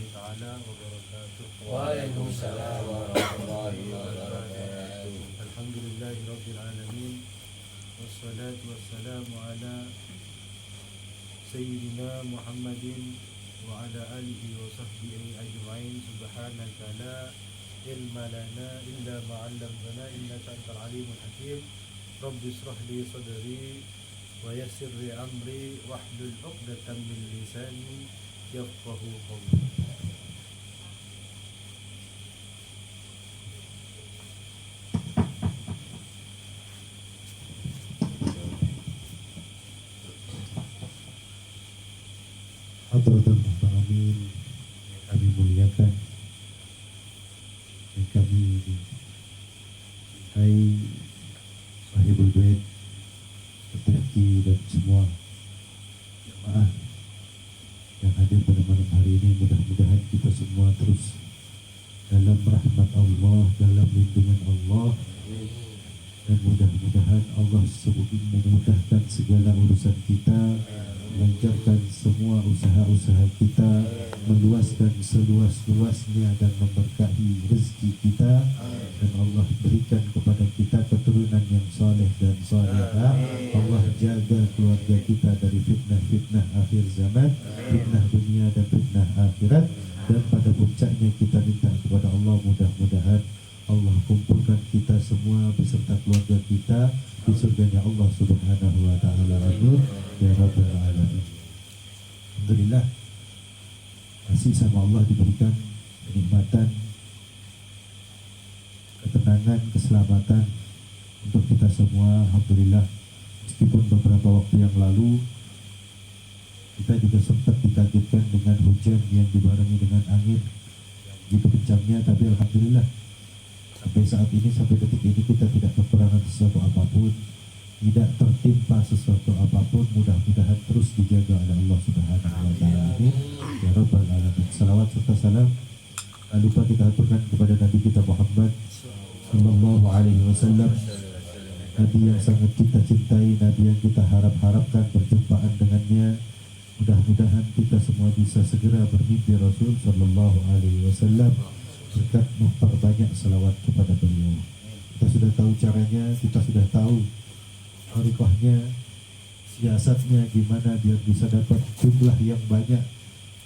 تعالى وبركاته. وعليكم السلام ورحمة الله وبركاته. الحمد لله رب العالمين والصلاة والسلام على سيدنا محمد وعلى آله وصحبه أجمعين. سبحانك لا علم لنا إلا ما علمتنا إنك أنت العليم الحكيم. رب اشرح لي صدري ويسر لي أمري واحلل عقدة من لساني يفقه قولي. Hadratul Muhtaramin yang kami muliakan, yang kami cintai, Sahibul Bait, Peterki dan semua jemaah yang hadir pada malam hari ini. Mudah-mudahan kita semua terus dalam rahmat Allah, dalam lindungan Allah, dan mudah-mudahan Allah semakin memudahkan segala urusan kita, melancarkan semua usaha-usaha kita, meluaskan seluas-luasnya dan memberkahi rezeki kita, dan Allah berikan kepada kita keturunan yang soleh dan solehah. Allah jaga keluarga kita dari fitnah-fitnah akhir zaman, fitnah dunia dan fitnah akhirat, dan pada puncaknya kita minta kepada Allah mudah-mudahan Allah kumpulkan kita semua beserta keluarga kita di surganya Allah Subhanahu wa taala. Amin ya rabbal alamin. Alhamdulillah, masih sama Allah diberikan kenikmatan, ketenangan, keselamatan untuk kita semua. Alhamdulillah, meskipun beberapa waktu yang lalu kita juga sempat dikagetkan dengan hujan yang dibarengi dengan angin yang begitu kencangnya, tapi alhamdulillah sampai saat ini, sampai detik ini kita tidak kekurangan sesuatu apapun, tidak tertimpa sesuatu apapun. Mudah-mudahan terus dijaga oleh Allah Subhanahu wa taala. Amin ya rabbal alamin. Salawat serta salam tak lupa kita aturkan kepada Nabi kita Muhammad sallallahu alaihi wasallam, Nabi yang sangat kita cintai, Nabi yang kita harap-harapkan perjumpaan dengannya. Mudah-mudahan kita semua bisa segera bermimpi Rasul sallallahu alaihi wasallam berkat memperbanyak salawat kepada beliau. Kita sudah tahu caranya, kita sudah tahu tarikhnya, siasatnya gimana biar bisa dapat jumlah yang banyak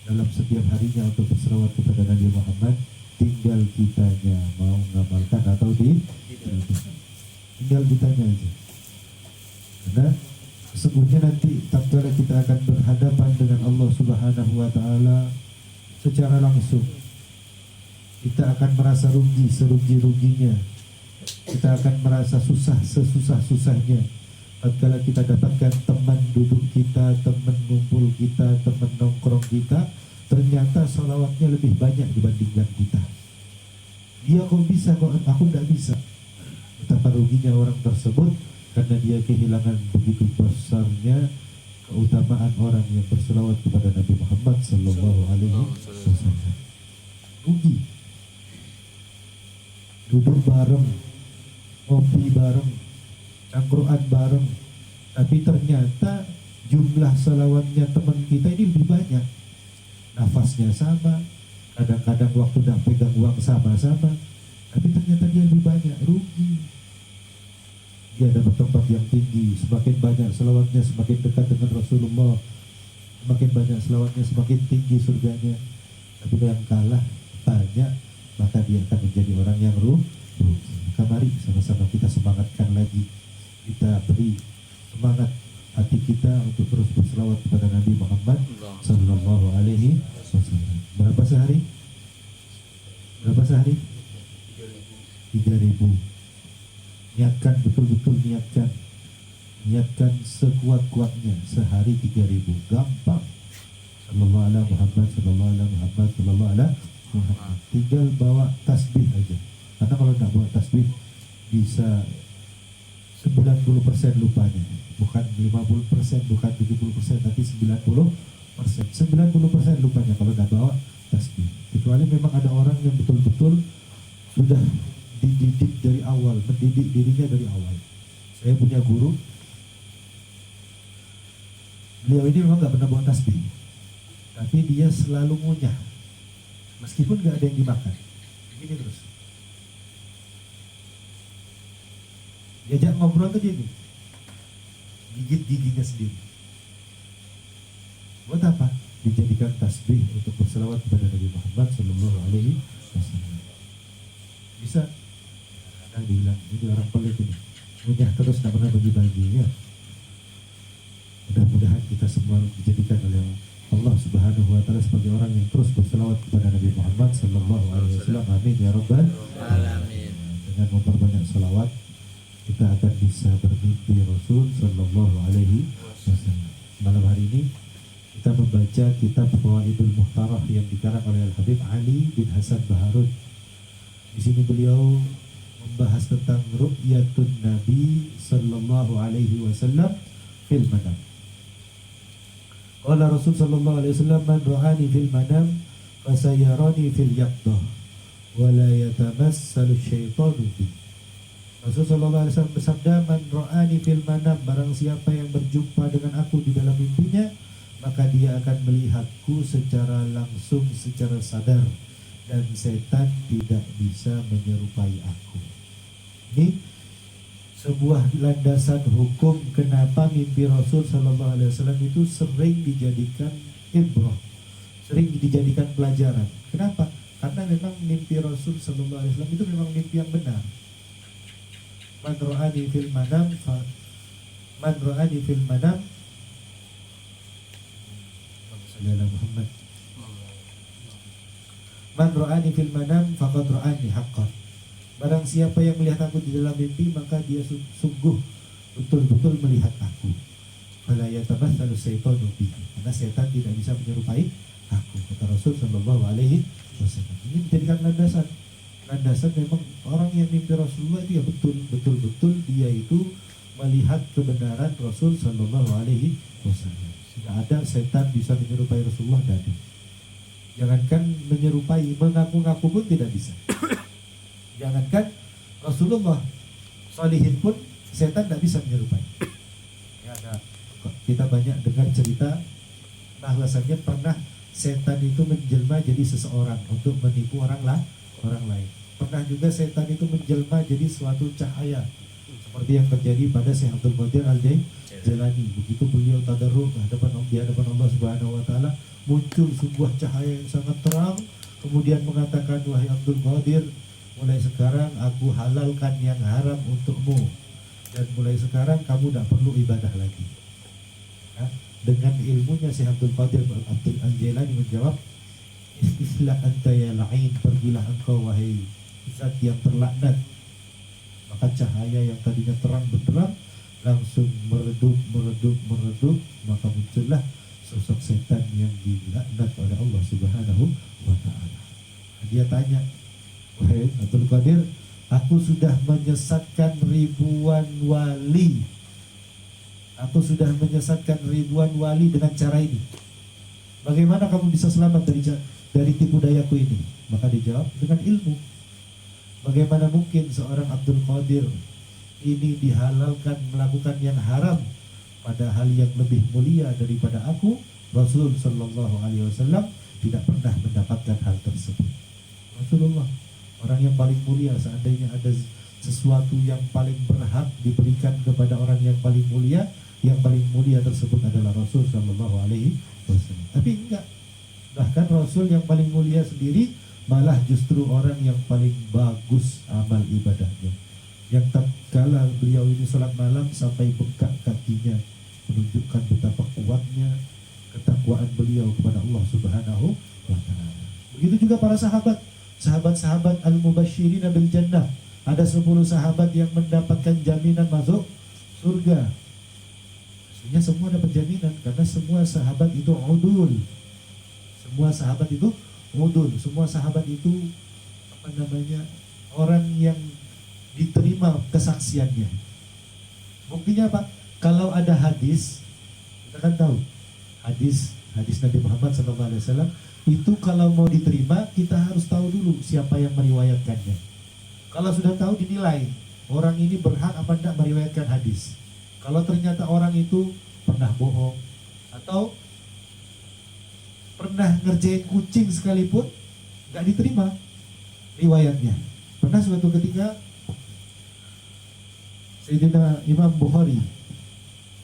dalam setiap harinya untuk berselawat kepada Nabi Muhammad. Tinggal kitanya mau ngamalkan atau tinggal kitanya aja. Karena sesungguhnya nanti tatkala kita akan berhadapan dengan Allah Subhanahu wa taala secara langsung, kita akan merasa rugi serugi-ruginya, kita akan merasa susah sesusah-susahnya tatkala kita dapatkan teman duduk kita, teman ngumpul kita, teman nongkrong kita, ternyata salawatnya lebih banyak dibandingkan kita. Dia kok bisa, kok aku tidak bisa. Betapa ruginya orang tersebut karena dia kehilangan begitu besarnya keutamaan orang yang berselawat kepada Nabi Muhammad sallallahu alaihi wasallam. Rugi. Duduk bareng, ngopi bareng, cangkruan bareng, tapi ternyata jumlah salawatnya teman kita ini lebih banyak. Nafasnya sama, kadang-kadang waktu dah pegang uang sama-sama, tapi ternyata dia lebih banyak. Rugi. Dia dapat tempat yang tinggi, semakin banyak salawatnya semakin dekat dengan Rasulullah, semakin banyak salawatnya semakin tinggi surganya. Tapi yang kalah banyak, maka dia akan menjadi orang yang rugi. Maka mari sama-sama kita semangatkan lagi, kita beri semangat hati kita untuk terus berselawat kepada Nabi Muhammad sallallahu alaihi wasallam. Berapa sehari? Berapa sehari? 3.000. Niatkan betul-betul, niatkan sekuat-kuatnya sehari 3.000. Gampang. Sallallahu alaihi Muhammad, sallallahu alaihi Muhammad, sallallahu alaihi Muhammad. Tinggal bawa tasbih aja. Karena kalau nggak bawa tasbih bisa 90% lupanya. Bukan 50%, bukan 70%, tapi 90%. 90% lupanya kalau nggak bawa tasbih. Kecuali memang ada orang yang betul-betul sudah dididik dari awal, mendidik dirinya dari awal. Saya punya guru, beliau ini memang nggak pernah bawa tasbih, tapi dia selalu ngunyah. meskipun nggak ada yang dimakan. Begini terus. Diajak ngobrol tuh dia gini, gigit giginya sendiri. Buat apa? Dijadikan tasbih untuk berselawat kepada Nabi Muhammad Sallallahu Alaihi Wasallam. Bisa? Kadang dibilang ini orang pelit ini, punya terus tidak pernah bagi-bagi ya. Mudah-mudahan kita semua dijadikan oleh Allah Subhanahu Wa Taala sebagai orang yang terus berselawat kepada Nabi Muhammad Sallallahu Alaihi Wasallam. Amin ya Rabbal Alamin. Dengan memperbanyak selawat kita akan bisa bermimpi Rasul Sallallahu Alaihi Wasallam. Malam hari ini kita membaca kitab Fawaidul Muhtarah yang dikarang oleh Al-Habib Ali bin Hasan Baharun. Di sini beliau membahas tentang ru'yatun Nabi Sallallahu Alaihi Wasallam fil manam. Qala Rasul Sallallahu Alaihi Wasallam, man ra'ani fil manam fasayarani fil yaqdah wa la yatamassalu syaitanu bi. Rasul Sallallahu Alaihi Wasallam bersabda, man ra'ani fil manam, barang siapa yang berjumpa dengan aku di dalam mimpinya, maka dia akan melihatku secara langsung, secara sadar, dan setan tidak bisa menyerupai aku. Ini sebuah landasan hukum kenapa mimpi Rasul Sallallahu Alaihi Wasallam itu sering dijadikan ibrah, sering dijadikan pelajaran. Kenapa? Karena memang mimpi Rasul Sallallahu Alaihi Wasallam itu memang mimpi yang benar. Man ra'ani fil manam, man ra'ani fil manam, Muhammad. Man ra'ani fil manam faqad ra'ani haqqan. Barang siapa yang melihat aku di dalam mimpi, maka dia sungguh betul-betul melihat aku. Fala yatamatsalu syaitanu bi. Karena setan tidak bisa menyerupai aku, kata Rasul Sallallahu Alaihi Wasallam. Ini menjadikan landasan. Landasan memang orang yang mimpi Rasulullah itu ya betul-betul dia itu melihat kebenaran Rasul Sallallahu Alaihi Wasallam. Tidak ada setan bisa menyerupai Rasulullah, tidak ada. Jangankan menyerupai, mengaku-ngaku pun tidak bisa. Jangankan Rasulullah, salihin pun setan tidak bisa menyerupai. Ya, ada. Kita banyak dengar cerita bahwasanya pernah setan itu menjelma jadi seseorang untuk menipu orang lain. Pernah juga setan itu menjelma jadi suatu cahaya, seperti yang terjadi pada Syekh Abdul Qadir Al-Jailani. Begitu beliau tadarruk di hadapan Allah Subhanahu Wa Taala, muncul sebuah cahaya yang sangat terang, kemudian mengatakan, wahai Abdul Qadir, mulai sekarang aku halalkan yang haram untukmu, dan mulai sekarang kamu tidak perlu ibadah lagi. Nah, dengan ilmunya Syekh Abdul Qadir Al-Jailani menjawab, istilah anta ya la'in, pergilah engkau wahai zat yang terlaknat. Maka cahaya yang tadinya terang benderang langsung meredup, maka muncullah sosok setan yang dilaknat oleh Allah Subhanahu Wa Ta'ala. Dia tanya, wahai Abdul Qadir, aku sudah menyesatkan ribuan wali. Aku sudah menyesatkan ribuan wali dengan cara ini. Bagaimana kamu bisa selamat dari tipu dayaku ini? Maka dijawab, dengan ilmu. Bagaimana mungkin seorang Abdul Qadir ini dihalalkan melakukan yang haram, padahal yang lebih mulia daripada aku, Rasul Sallallahu Alaihi Wasallam, tidak pernah mendapatkan hal tersebut. Rasulullah, orang yang paling mulia, seandainya ada sesuatu yang paling berhak diberikan kepada orang yang paling mulia tersebut adalah Rasul Sallallahu Alaihi Wasallam. Tapi enggak, bahkan Rasul yang paling mulia sendiri malah justru orang yang paling bagus amal ibadahnya. Yang tatkala beliau ini sholat malam sampai bengkak kakinya, menunjukkan betapa kuatnya ketakwaan beliau kepada Allah Subhanahu Wa Ta'ala. Begitu juga para sahabat al-mubasysyirin bil jannah. Ada 10 sahabat yang mendapatkan jaminan masuk surga. Maksudnya semua dapat jaminan karena semua sahabat itu udul. Semua sahabat itu orang yang diterima kesaksiannya. Buktinya apa? Kalau ada hadis, kita kan tahu hadis Nabi Muhammad SAW itu kalau mau diterima kita harus tahu dulu siapa yang meriwayatkannya. Kalau sudah tahu dinilai orang ini berhak apa tidak meriwayatkan hadis. Kalau ternyata orang itu pernah bohong atau pernah ngerjain kucing sekalipun, nggak diterima riwayatnya. Pernah suatu ketika Sayyidina Imam Bukhari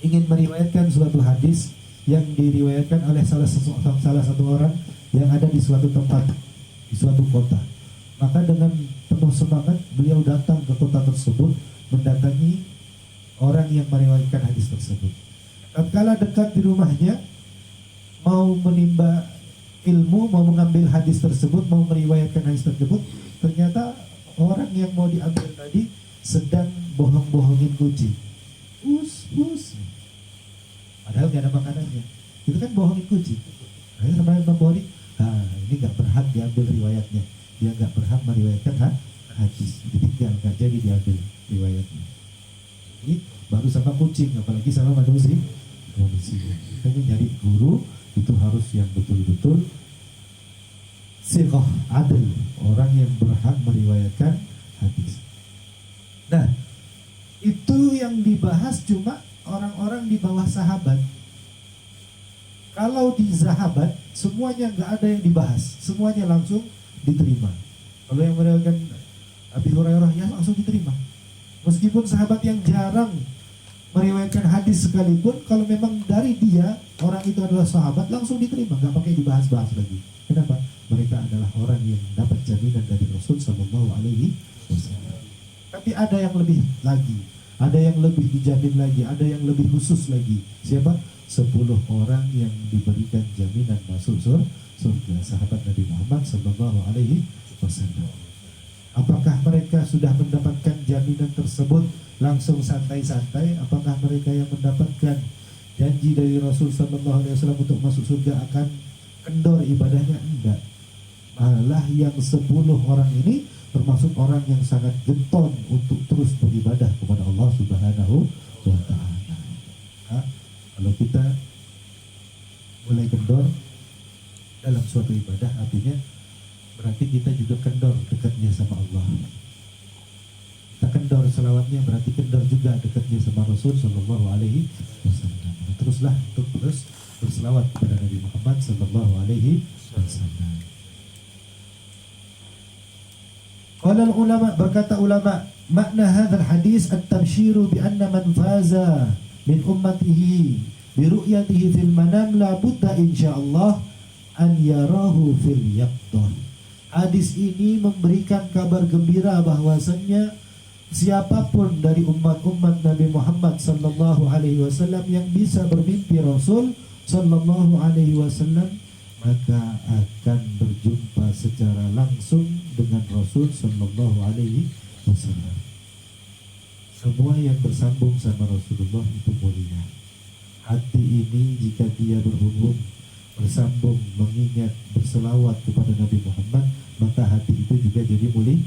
ingin meriwayatkan suatu hadis yang diriwayatkan oleh salah satu orang yang ada di suatu tempat, di suatu kota. Maka dengan penuh semangat beliau datang ke kota tersebut, mendatangi orang yang meriwayatkan hadis tersebut. Tatkala dekat di rumahnya, mau menimba ilmu, mau mengambil hadis tersebut, mau meriwayatkan hadis tersebut, ternyata orang yang mau diambil tadi sedang bohong-bohongin kucing. Us. Padahal gak ada makanannya. Itu kan bohongin kucing. Akhirnya sama Imam Bukhari, ini gak berhak diambil riwayatnya. Dia gak berhak meriwayatkan hadis. Ditinggal, gak jadi diambil riwayatnya. Ini baru sama kucing, apalagi sama manusia. Makanya nyari guru itu harus yang betul-betul siqah, adil, orang yang berhak meriwayatkan hadis. Nah, itu yang dibahas cuma orang-orang di bawah sahabat. Kalau di sahabat semuanya nggak ada yang dibahas, semuanya langsung diterima. Kalau yang meriwayatkan Abi Hurairah ya langsung diterima. Meskipun sahabat yang jarang meriwayatkan hadis sekalipun, kalau memang dari dia orang itu adalah sahabat langsung diterima, nggak pakai dibahas-bahas lagi. Kenapa? Mereka adalah orang yang dapat jaminan dari Rasul Sallallahu Alaihi Wasallam. Tapi ada yang lebih lagi, ada yang lebih dijamin lagi, ada yang lebih khusus lagi. Siapa? 10 orang yang diberikan jaminan masuk surga, sahabat Nabi Muhammad Sallallahu Alaihi Wasallam. Apakah mereka sudah mendapatkan jaminan tersebut langsung santai-santai? Apakah mereka yang mendapatkan janji dari Rasul Sallallahu Alaihi Wasallam untuk masuk surga akan kendor ibadahnya? Enggak. Malah yang 10 orang ini termasuk orang yang sangat getol untuk terus beribadah kepada Allah Subhanahu wa Ta'ala. Kalau kita mulai kendor dalam suatu ibadah, artinya berarti kita juga kendor dekatnya sama Allah. Kita kendor selawatnya, berarti kendor juga dekatnya sama Rasul Sallallahu Alaihi Wasallam. Teruslah untuk terus berselawat kepada Nabi Muhammad Sallallahu Alaihi Wasallam. Qala ulama, berkata ulama, makna hadzal hadis at-tabsyiru bi anna man faza min ummatihi bi ru'yatihi fil manam la budda insyaallah an yarahu fil yaqdah. Hadis ini memberikan kabar gembira bahwasannya siapapun dari umat-umat Nabi Muhammad sallallahu alaihi wasallam yang bisa bermimpi Rasul sallallahu alaihi wasallam, maka akan berjumpa secara langsung dengan Rasul sallallahu alaihi wasallam. Semua yang bersambung sama Rasulullah itu mulia. Hati ini jika dia berhubung, bersambung, mengingat, berselawat kepada Nabi Muhammad, maka hati itu juga jadi mulia.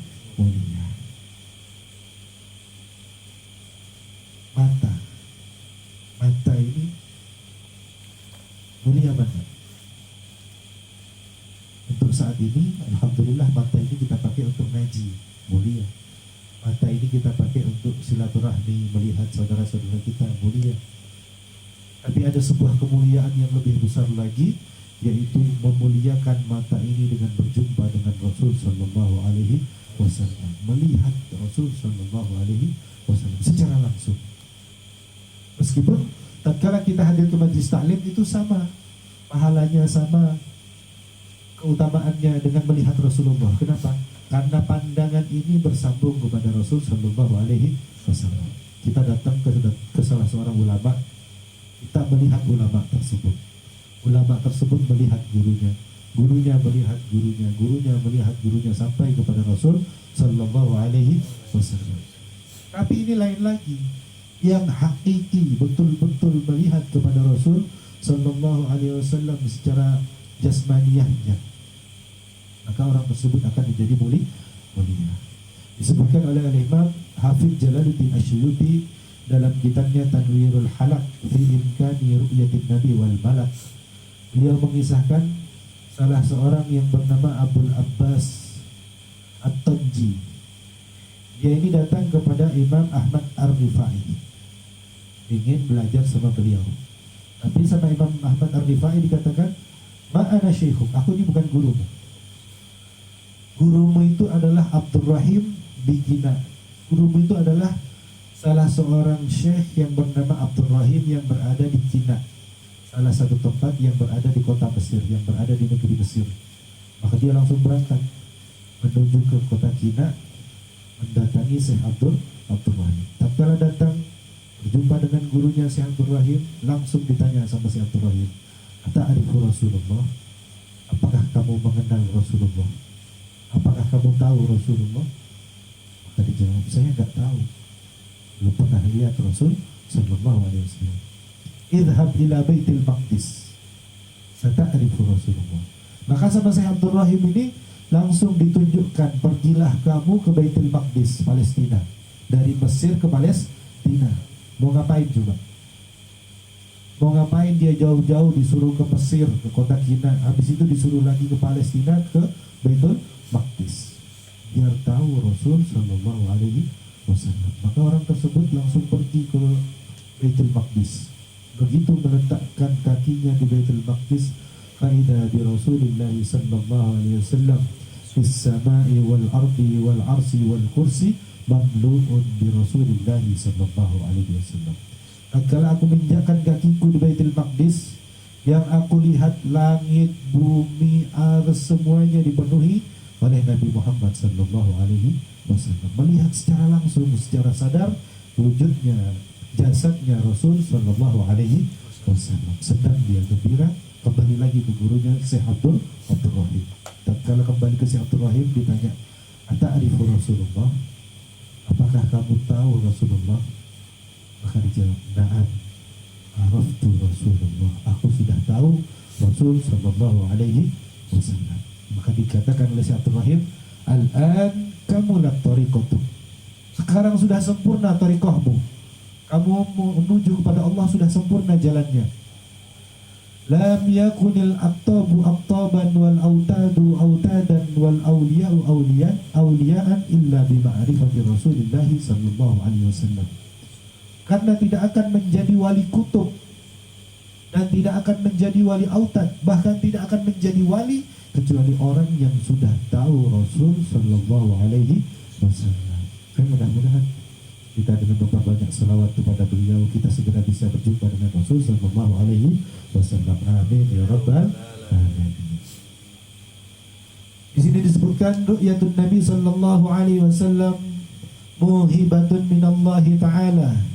Mata ini mulia banget. Untuk saat ini, alhamdulillah, mata ini kita pakai untuk ngaji, mulia. Mata ini kita pakai untuk silaturahmi, melihat saudara-saudara kita, mulia. Tapi ada sebuah kemuliaan yang lebih besar lagi, yaitu memuliakan mata ini dengan berjumpa dengan Rasul Sallallahu Alaihi Wasallam, melihat Rasul Sallallahu Alaihi Wasallam secara langsung. Meskipun tatkala kita hadir ke majlis taklim itu sama, pahalanya sama, keutamaannya dengan melihat Rasulullah. Kenapa? Karena pandangan ini bersambung kepada Rasul Sallallahu Alaihi Wasallam. Kita datang ke salah seorang ulama, kita melihat ulama tersebut. Ulama tersebut melihat gurunya, gurunya melihat gurunya, gurunya melihat gurunya, sampai kepada Rasul Sallallahu Alaihi Wasallam. Tapi ini lain lagi, yang hakiki betul-betul melihat kepada Rasul Sallallahu Alaihi Wasallam secara jasmaniyahnya, maka orang tersebut akan menjadi mulia. Disebutkan oleh Imam Hafidz Jalaluddin Asyuyuti dalam kitabnya Tanwirul Halaq fi imkani ru'yatin Nabi wal Malak. Beliau mengisahkan salah seorang yang bernama Abul Abbas At-Tanji. Dia ini datang kepada Imam Ahmad Ar-Rifai, ingin belajar sama beliau. Tapi sama Imam Ahmad Ar-Rifai dikatakan, ma ana syekhuk, aku ini bukan gurumu. gurumu itu adalah Abdurrahim Bikina. Gurumu itu adalah salah seorang syekh yang bernama Abdurrahim yang berada di Kina, salah satu tempat yang berada di kota Mesir, yang berada di negeri Mesir. Maka dia langsung berangkat menuju ke kota Kina, mendatangi Syekh Abdurrahim. Tatkala datang berjumpa dengan gurunya Syekh Abdurrahim, langsung ditanya sama Syekh Abdurrahim, "Ata'rifu Rasulullah?" Apakah kamu mengenal Rasulullah? Apakah kamu tahu Rasulullah? Maka dijawab, "Saya enggak tahu. Belum pernah lihat Rasul sallallahu alaihi wasallam." "Idhhab ila Baitul Maqdis, sata'rifu Rasulullah." Maka sama Syekh Abdurrahim ini langsung ditunjukkan, pergilah kamu ke Baitul Maqdis, Palestina. Dari Mesir ke Palestina. Mau ngapain coba? Mau ngapain dia jauh-jauh disuruh ke Mesir, ke kota Kina, habis itu disuruh lagi ke Palestina, ke Baitul Maqdis, biar tahu Rasul sallallahu alaihi wasallam. Maka orang tersebut langsung pergi ke Baitul Maqdis. Begitu meletakkan kakinya di Baitul Maqdis, faida bi Rasulillah sallallahu alaihi wasallam fis sama'i wal ardi wal arsi wal kursi mamlu'un bi Rasulillah sallallahu alaihi wasallam. Tatkala aku menginjakkan kakiku di Baitul Maqdis, yang aku lihat langit, bumi, air semuanya dipenuhi oleh Nabi Muhammad sallallahu alaihi wasallam. Melihat secara langsung, secara sadar wujudnya, jasadnya Rasul sallallahu alaihi wasallam. Sedang dia gembira, kembali lagi ke gurunya Syekh Abdurrahim. Tatkala kembali ke Syekh Abdurrahim ditanya, "Ata'rifu Rasulullah?" Apakah kamu tahu Rasulullah? Maka dijawab, "Na'am, araftu Rasulullah." Aku sudah tahu Rasul sallallahu alaihi wasallam. Maka dikatakan oleh Syekh Abdurrahim, "Al-an kamulat tariqatu." Sekarang sudah sempurna tariqahmu. Kamu menuju kepada Allah sudah sempurna jalannya. "Lam yakunil aqtabu aqtaban wal autadu autadan wal awliya'u awliya'an illa bima'rifati Rasulillah sallallahu alaihi wasallam." Karena tidak akan menjadi wali kutub dan tidak akan menjadi wali autad, bahkan tidak akan menjadi wali kecuali orang yang sudah tahu Rasul sallallahu alaihi wasallam. Mudah-mudahan kita dengan memperbanyak selawat kepada beliau, kita segera bisa berjumpa dengan Rasul sallallahu alaihi wasallam. Amin ya rabbal alamin. Di sini disebutkan ru'yatun Nabi sallallahu alaihi wasallam muhibatun minallahi ta'ala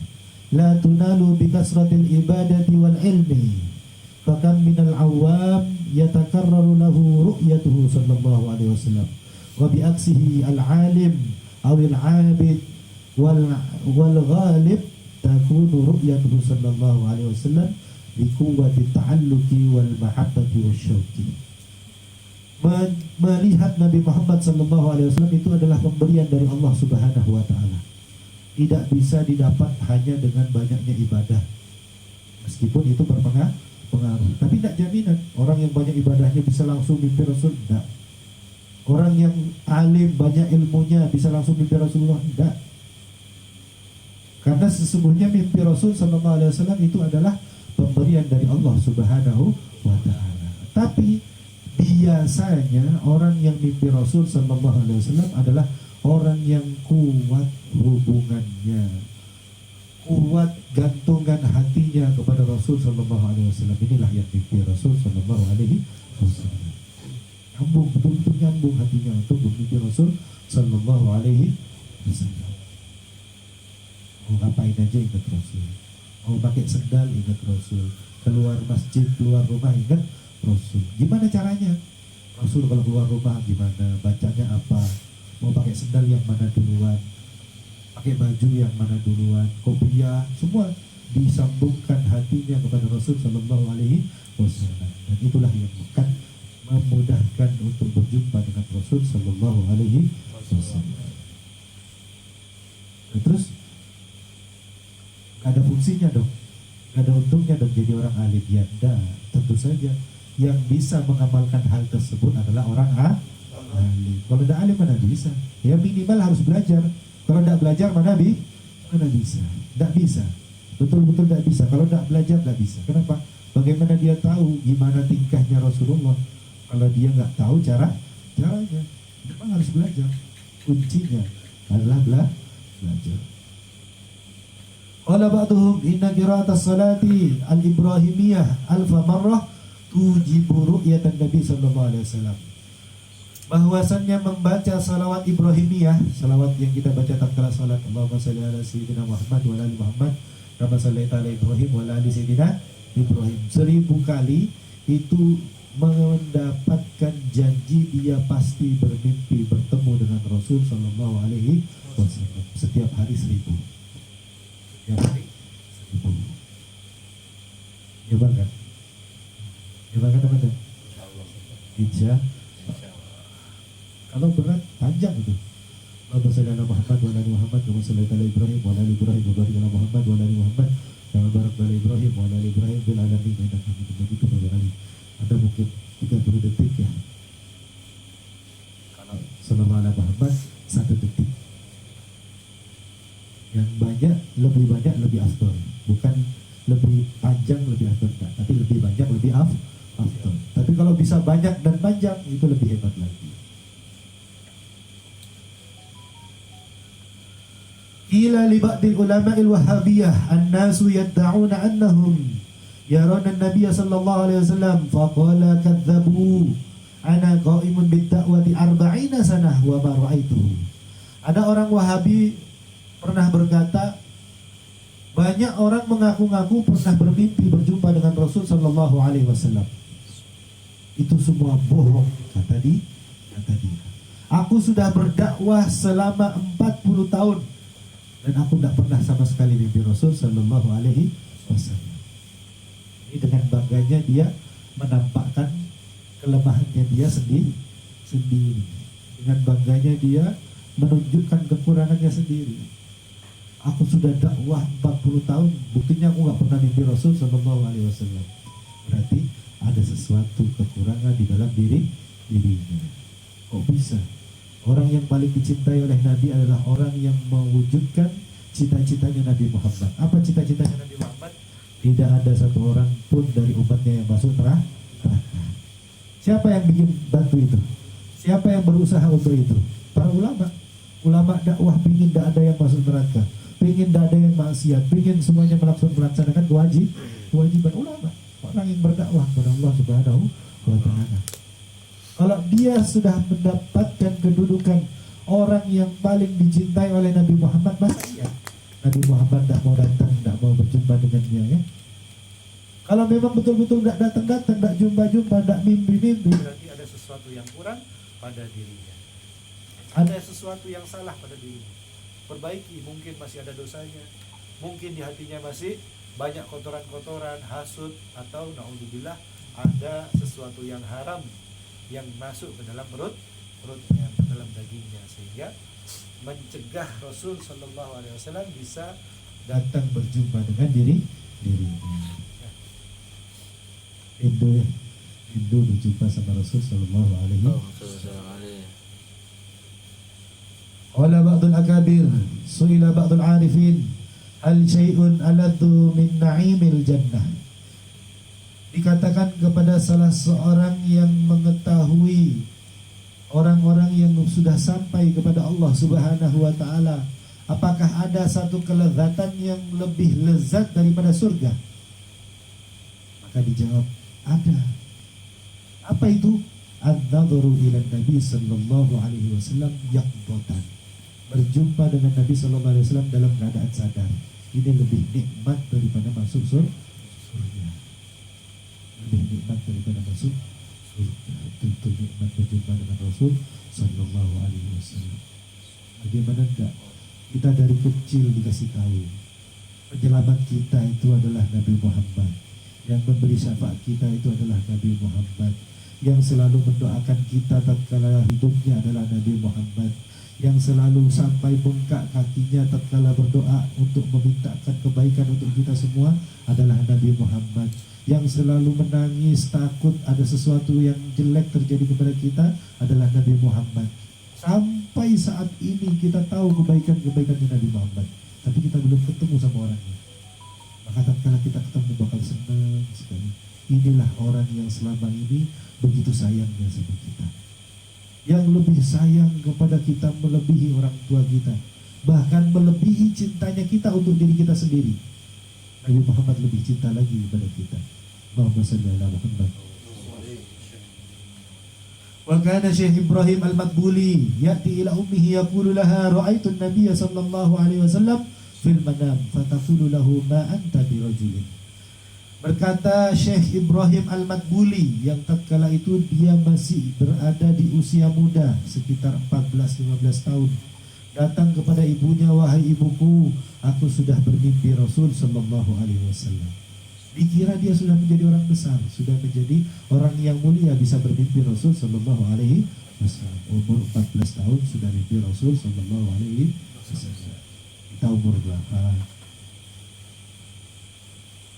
la tunalu bi kasratil ibadati wal ilmi. Fakam minal awam yatakarraru lahu ru'yatuhu sallallahu alaihi wasallam wa bi aksihi al-alim awil abid wal ghalib takunu ru'yatuhu sallallahu alaihi wasallam bi quwwati ta'alluqi wal mahabbati wasyauqi. Melihat Nabi Muhammad sallallahu alaihi wasallam itu adalah pemberian dari Allah Subhanahu wa taala. Tidak bisa didapat hanya dengan banyaknya ibadah, meskipun itu berpengaruh. Tapi tidak jaminan orang yang banyak ibadahnya bisa langsung mimpi Rasul. Tidak. Orang yang alim banyak ilmunya bisa langsung mimpi Rasulullah. Tidak. Karena sesungguhnya mimpi Rasul sallallahu alaihi wasallam itu adalah pemberian dari Allah Subhanahu wa taala. Tapi biasanya orang yang mimpi Rasul sallallahu alaihi wasallam adalah orang yang kuat hubungannya, kuat gantungan hatinya kepada Rasul sallallahu alaihi wasallam. Inilah yang mimpi Rasul sallallahu alaihi wasallam. Nyambung, betul-betul nyambung hatinya untuk mimpi Rasul sallallahu alaihi wasallam. Mau ngapain aja ingat Rasul, mau pakai sendal ingat Rasul, keluar masjid, keluar rumah ingat Rasul. Gimana caranya? Rasul kalau keluar rumah gimana, bacanya apa, mau pakai sendal yang mana duluan, pakai baju yang mana duluan, kopiah, semua disambungkan hatinya kepada Rasul sallallahu alaihi wasallam. Dan itulah yang akan memudahkan untuk berjumpa dengan Rasul sallallahu alaihi wasallam. Nah, terus gak ada fungsinya dong, gak ada untungnya dong jadi orang alim. Ya enggak, tentu saja yang bisa mengamalkan hal tersebut adalah orang alim. Kalau tidak alim mana bisa? Ya minimal harus belajar. Kalau tidak belajar mana bisa? Tidak bisa. Betul-betul tidak bisa. Kalau tidak belajar tidak bisa. Kenapa? Bagaimana dia tahu gimana tingkahnya Rasulullah kalau dia nggak tahu caranya? Memang harus belajar. Kuncinya adalah belajar. Qala ba'duhum inna qira'atas salati al-ibrahimiyah alfa marrah tujibu ru'yatan Nabi sallallahu alaihi wasallam. Bahwasannya membaca salawat Ibrahimiyah, salawat yang kita baca tatkala salat, Allahumma shalli ala sayyidina Muhammad wa ala ali Muhammad kama shallaita ala Ibrahim wa ala ali sayyidina Ibrahim, 1000 kali itu mendapatkan janji dia pasti bermimpi bertemu dengan Rasul sallallahu alaihi wasallam. Setiap hari 1000. Setiap hari 1000. Nyoba kan? Nyoba kan teman-teman? Insya kalau berat panjang itu. Allahumma shalli ala Muhammad wa ala ali Muhammad kama shallaita ala Ibrahim wa ala ali Ibrahim wa barik ala Muhammad wa ala ali Muhammad kama barakta ala Ibrahim wa ala ali Ibrahim fil alamin innaka Hamidum Majid. Itu kali. Ada mungkin 30 detik ya. Kalau sallallahu ala Muhammad 1 detik. Yang banyak lebih afdal. Bukan lebih panjang lebih afdal, tapi lebih banyak lebih afdal. Tapi kalau bisa banyak dan panjang itu lebih hebat lagi. Ila li ba'dil ulama'il wahabiyah an-nasu yadda'una annahum yarana an-nabiy sallallahu alaihi wasallam faqala kadzabu ana qa'imun bid-da'wati 40 sanah wa ma ra'aituhu. Ada orang Wahabi pernah berkata, banyak orang mengaku-ngaku pernah bermimpi berjumpa dengan Rasul sallallahu alaihi wasallam. Itu semua bohong, kata dia. Aku sudah berdakwah selama 40 tahun dan aku tidak pernah sama sekali mimpi Rasul sallallahu alaihi wasallam. Ini dengan bangganya dia menampakkan kelemahannya dia sendiri. Dengan bangganya dia menunjukkan kekurangannya sendiri. Aku sudah dakwah 40 tahun, buktinya aku nggak pernah mimpi Rasul sallallahu alaihi wasallam. Berarti ada sesuatu kekurangan di dalam dirinya. Kok bisa? Orang yang paling dicintai oleh Nabi adalah orang yang mewujudkan cita-citanya Nabi Muhammad. Apa cita-citanya Nabi Muhammad? Tidak ada satu orang pun dari umatnya yang masuk neraka. Siapa yang bikin bantu itu? Siapa yang berusaha untuk itu? Para ulama. Ulama dakwah pingin tidak ada yang masuk neraka, pingin tidak ada yang maksiat, pingin semuanya melaksanakan kewajiban ulama. Orang yang berdakwah kepada Allah Subhanahu wa Ta'ala. Kalau dia sudah mendapatkan kedudukan orang yang paling dicintai oleh Nabi Muhammad, masa iya Nabi Muhammad tidak mau datang, tidak mau berjumpa dengannya ya? Kalau memang betul-betul tidak datang, tidak jumpa-jumpa, tidak mimpi-mimpi, berarti ada sesuatu yang kurang pada dirinya. Ada sesuatu yang salah pada dirinya. Perbaiki, mungkin masih ada dosanya, mungkin di hatinya masih banyak kotoran-kotoran, hasud, atau naudzubillah ada sesuatu yang haram yang masuk ke dalam perutnya, ke dalam dagingnya, sehingga mencegah Rasul sallallahu alaihi wasallam bisa datang berjumpa dengan dirinya. Rindu berjumpa sama Rasul sallallahu alaihi wasallam. Qala ba'dul akabir su'ila ba'dul arifin hal syai'un aladdu min na'imil jannah. Dikatakan kepada salah seorang yang mengetahui orang-orang yang sudah sampai kepada Allah Subhanahu wa Ta'ala, apakah ada satu kelezatan yang lebih lezat daripada surga? Maka dijawab, ada. Apa itu? An-nadharu ila Nabi sallallahu alaihi wasallam yaqdatan. Berjumpa dengan Nabi sallallahu alaihi wasallam dalam keadaan sadar. Ini lebih nikmat daripada masuk surga. Lebih nikmat daripada masuk surga. Tentu nikmat berjumpa dengan Rasul sallallahu alaihi wasallam. Bagaimana enggak? Kita dari kecil dikasih tahu penyelamat kita itu adalah Nabi Muhammad. Yang memberi syafaat kita itu adalah Nabi Muhammad. Yang selalu mendoakan kita tatkala hidupnya adalah Nabi Muhammad. Yang selalu sampai bengkak kakinya tatkala berdoa untuk memintakan kebaikan untuk kita semua adalah Nabi Muhammad. Yang selalu menangis takut ada sesuatu yang jelek terjadi kepada kita adalah Nabi Muhammad. Sampai saat ini kita tahu kebaikan-kebaikan Nabi Muhammad, tapi kita belum ketemu sama orangnya. Maka tatkala kita ketemu bakal senang sekali. Inilah orang yang selama ini begitu sayangnya sama kita. yang lebih sayang kepada kita melebihi orang tua kita, bahkan melebihi cintanya kita untuk diri kita sendiri. Nabi Muhammad lebih cinta lagi kepada kita. Allahumma shalli ala Muhammad. Wa kana Syekh Ibrahim Al-Matbuli ya'ti ila ummihi yaqulu laha ra'aitu an-nabiy sallallahu alaihi wasallam fil manam fataqulu lahu ma anta birajulin. Berkata Syekh Ibrahim Al-Matbuli yang tatkala itu dia masih berada di usia muda sekitar 14-15 tahun, datang kepada ibunya, wahai ibuku, aku sudah bermimpi Rasul sallallahu alaihi wasallam. Dikira dia sudah menjadi orang besar, sudah menjadi orang yang mulia, bisa bermimpi Rasul sallallahu alaihi wasallam. Umur 14 tahun sudah mimpi Rasul sallallahu alaihi wasallam. Kita umur berapa?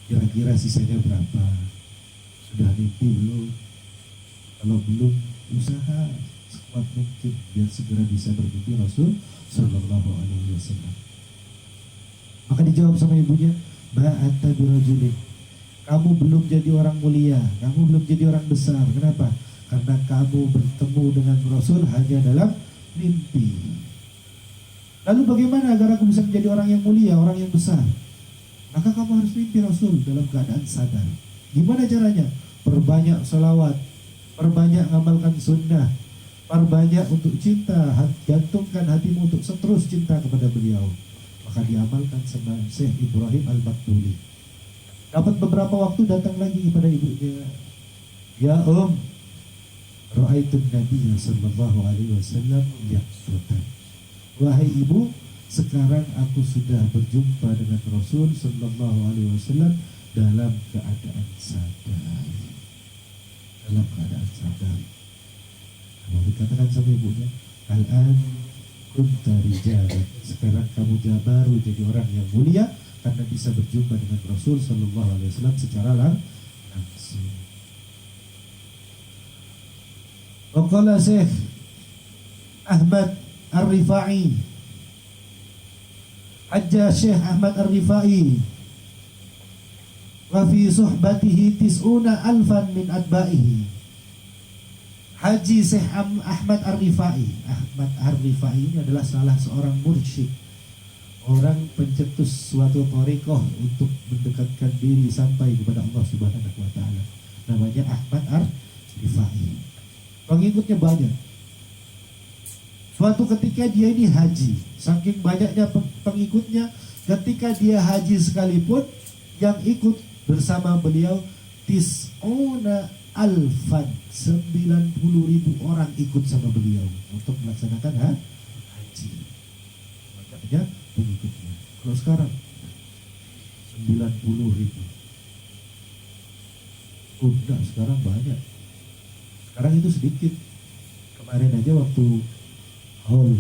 Kira-kira sisanya berapa? Sudah mimpi belum? Kalau belum, usaha sekuat mungkin biar segera bisa bermimpi Rasul sallallahu alaihi wasallam. Maka dijawab sama ibunya, ba'atta birajulin. Kamu belum jadi orang mulia, kamu belum jadi orang besar. Kenapa? Karena kamu bertemu dengan Rasul hanya dalam mimpi. Lalu bagaimana agar aku bisa menjadi orang yang mulia, orang yang besar? Maka kamu harus mimpi Rasul dalam keadaan sadar. Gimana caranya? Perbanyak salawat, perbanyak ngamalkan sunnah, perbanyak untuk cinta, gantungkan hatimu untuk terus cinta kepada beliau. Maka diamalkan sama Syekh Ibrahim Al-Matbuli. Dapat beberapa waktu datang lagi kepada ibunya, ya ra'aitun Nabi sallallahu alaihi wasallam yaqtutan. Wahai ibu, sekarang aku sudah berjumpa dengan Rasul sallallahu alaihi wasallam dalam keadaan sadar. Dalam keadaan sadar. Lalu dikatakan sama ibunya, al-an kunta rijalan. Sekarang kamu baru jadi orang yang mulia karena bisa berjumpa dengan Rasul sallallahu alaihi wasallam secara langsung. Waqala Syekh Ahmad Ar-Rifai, hajja Syekh Ahmad Ar-Rifai wa fi suhbatihi 90,000 min atba'ihi. Haji Syekh Ahmad Ar-Rifai. Ahmad Ar-Rifai ini adalah salah seorang mursyid, orang pencetus suatu thariqah untuk mendekatkan diri sampai kepada Allah Subhanahu wa taala. Namanya Ahmad Ar-Rifai. Pengikutnya banyak. Suatu ketika dia ini haji, saking banyaknya pengikutnya, ketika dia haji sekalipun yang ikut bersama beliau 90,000, 90.000 orang ikut sama beliau untuk melaksanakan haji. Makanya pengikutnya. Kalau sekarang 90.000. Udah sekarang banyak. Sekarang itu sedikit. Kemarin aja waktu hall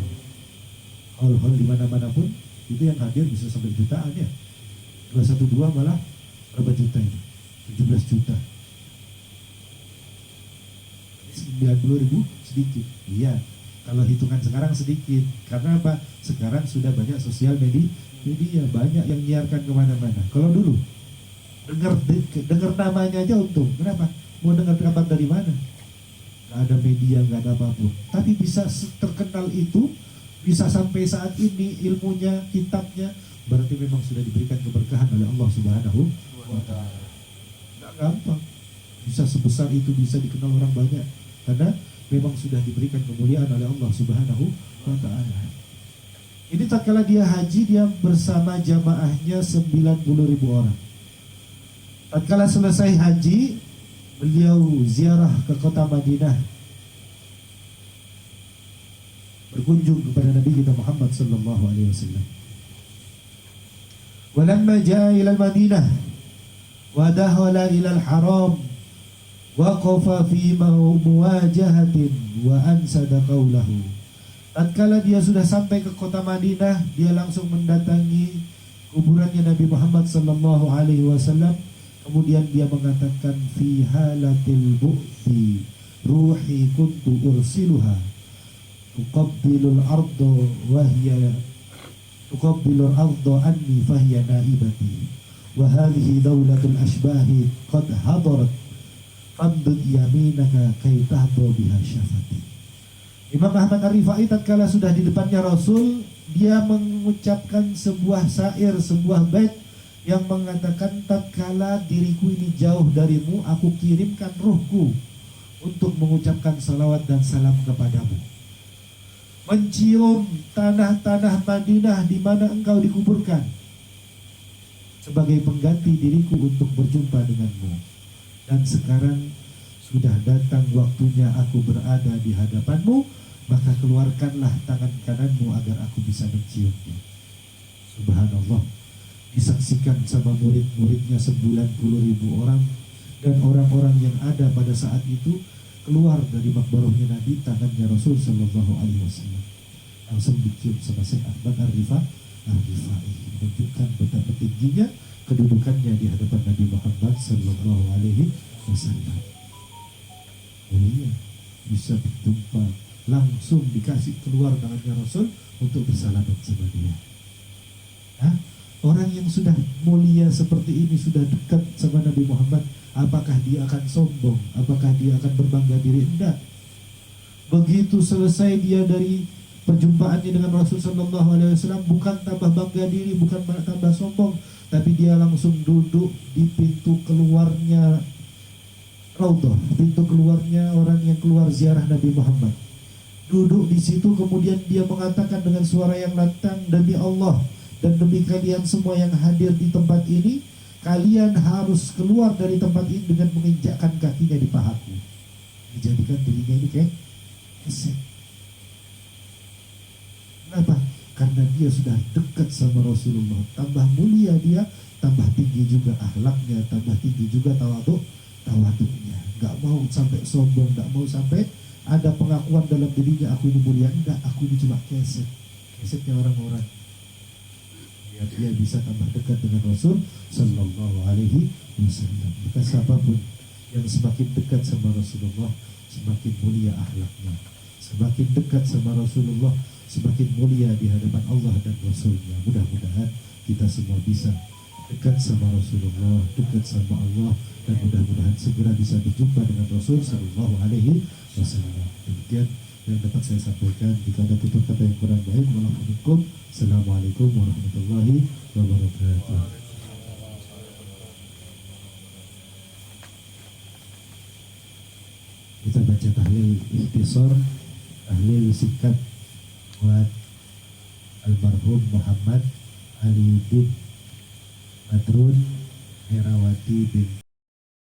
di mana-mana pun itu yang hadir bisa sampai jutaan ya. 212 malah berapa juta itu? 17 juta. 90.000 sedikit. Iya. Kalau hitungan sekarang sedikit. Karena apa? Sekarang sudah banyak sosial media, banyak yang nyiarkan kemana-mana. Kalau dulu dengar namanya aja untung. Kenapa? Mau dengar kabar dari mana? Gak ada media, gak ada apapun. Tapi bisa terkenal itu, bisa sampai saat ini ilmunya, kitabnya, berarti memang sudah diberikan keberkahan oleh Allah Subhanahu wa ta'ala. Gak gampang. Bisa sebesar itu, bisa dikenal orang banyak. Karena memang sudah diberikan kemuliaan oleh Allah Subhanahu wa ta'ala. Ini tatkala dia haji, dia bersama jamaahnya 90.000 orang. Tatkala selesai haji, beliau ziarah ke kota Madinah, berkunjung kepada Nabi kita Muhammad sallallahu alaihi wasallam. Walamma jaa ila al-Madinah wa dakhala ila al-haram waqafa fi muwajahatin wa ansada qawlahu. Tatkala dia sudah sampai ke kota Madinah, dia langsung mendatangi kuburannya Nabi Muhammad sallallahu alaihi wasallam. Kemudian dia mengatakan fi halatil bu'thi ruhi kuntu ursiluha tuqabbilul arda wa hiya tuqabbilul arda anni fahiya naibati wa hadhihi dawlatul ashbahi qad hadarat famdud yaminaka kay tahdu biha syafati. Imam Ahmad Ar-Rifai tatkala sudah di depannya Rasul, dia mengucapkan sebuah syair, sebuah bait yang mengatakan, tatkala diriku ini jauh darimu, aku kirimkan ruhku untuk mengucapkan salawat dan salam kepadamu, mencium tanah-tanah Madinah di mana engkau dikuburkan sebagai pengganti diriku untuk berjumpa denganmu. Dan sekarang sudah datang waktunya aku berada di hadapanmu, maka keluarkanlah tangan kananmu agar aku bisa menciumnya. Subhanallah, disaksikan sama murid-muridnya 90.000 orang, dan orang-orang yang ada pada saat itu keluar dari makbarahnya Nabi, tangannya Rasul Sallallahu Alaihi Wasallam langsung dicium sama Syekh Ahmad Ar-Rifai, menunjukkan betapa tingginya kedudukannya di hadapan Nabi Muhammad Sallallahu Alaihi Wasallam. Mulia bisa berjumpa langsung, dikasih keluar tangannya Rasul untuk bersalaman sama dia. Orang yang sudah mulia seperti ini, sudah dekat sama Nabi Muhammad, apakah dia akan sombong? Apakah dia akan berbangga diri? Tidak. Begitu selesai dia dari perjumpaannya dengan Rasul Sallallahu Alaihi Wasallam, bukan tambah bangga diri, bukan tambah sombong, tapi dia langsung duduk di pintu keluarnya Raudhah, pintu keluarnya orang yang keluar ziarah Nabi Muhammad. Duduk di situ, kemudian dia mengatakan dengan suara yang lantang, demi Allah dan demi kalian semua yang hadir di tempat ini, kalian harus keluar dari tempat ini dengan menginjakkan kakinya di pahaku. Dijadikan dirinya ini kayak keset. Kenapa? Karena dia sudah dekat sama Rasulullah. Tambah mulia dia, tambah tinggi juga akhlaknya, tambah tinggi juga tawaduknya. Gak mau sampai sombong, gak mau sampai ada pengakuan dalam dirinya, aku ini mulia. Enggak, aku ini cuma kesetnya orang-orang. Biar dia bisa tambah dekat dengan Rasul Sallallahu Alaihi Wasallam. Maka siapapun yang semakin dekat sama Rasulullah, semakin mulia akhlaknya. Semakin dekat sama Rasulullah, semakin mulia di hadapan Allah dan Rasulnya. Mudah-mudahan kita semua bisa dekat sama Rasulullah, dekat sama Allah, dan mudah-mudahan segera bisa berjumpa dengan Rasul Sallallahu Alaihi Wasallam. Demikian yang dapat saya sampaikan. Jika ada tutur kata yang kurang baik, mohon maaf. Assalamualaikum warahmatullahi wabarakatuh. Kita baca tahlil ikhtisar, tahlil singkat buat almarhum Muhammad Ali bin Madrun Herawati bin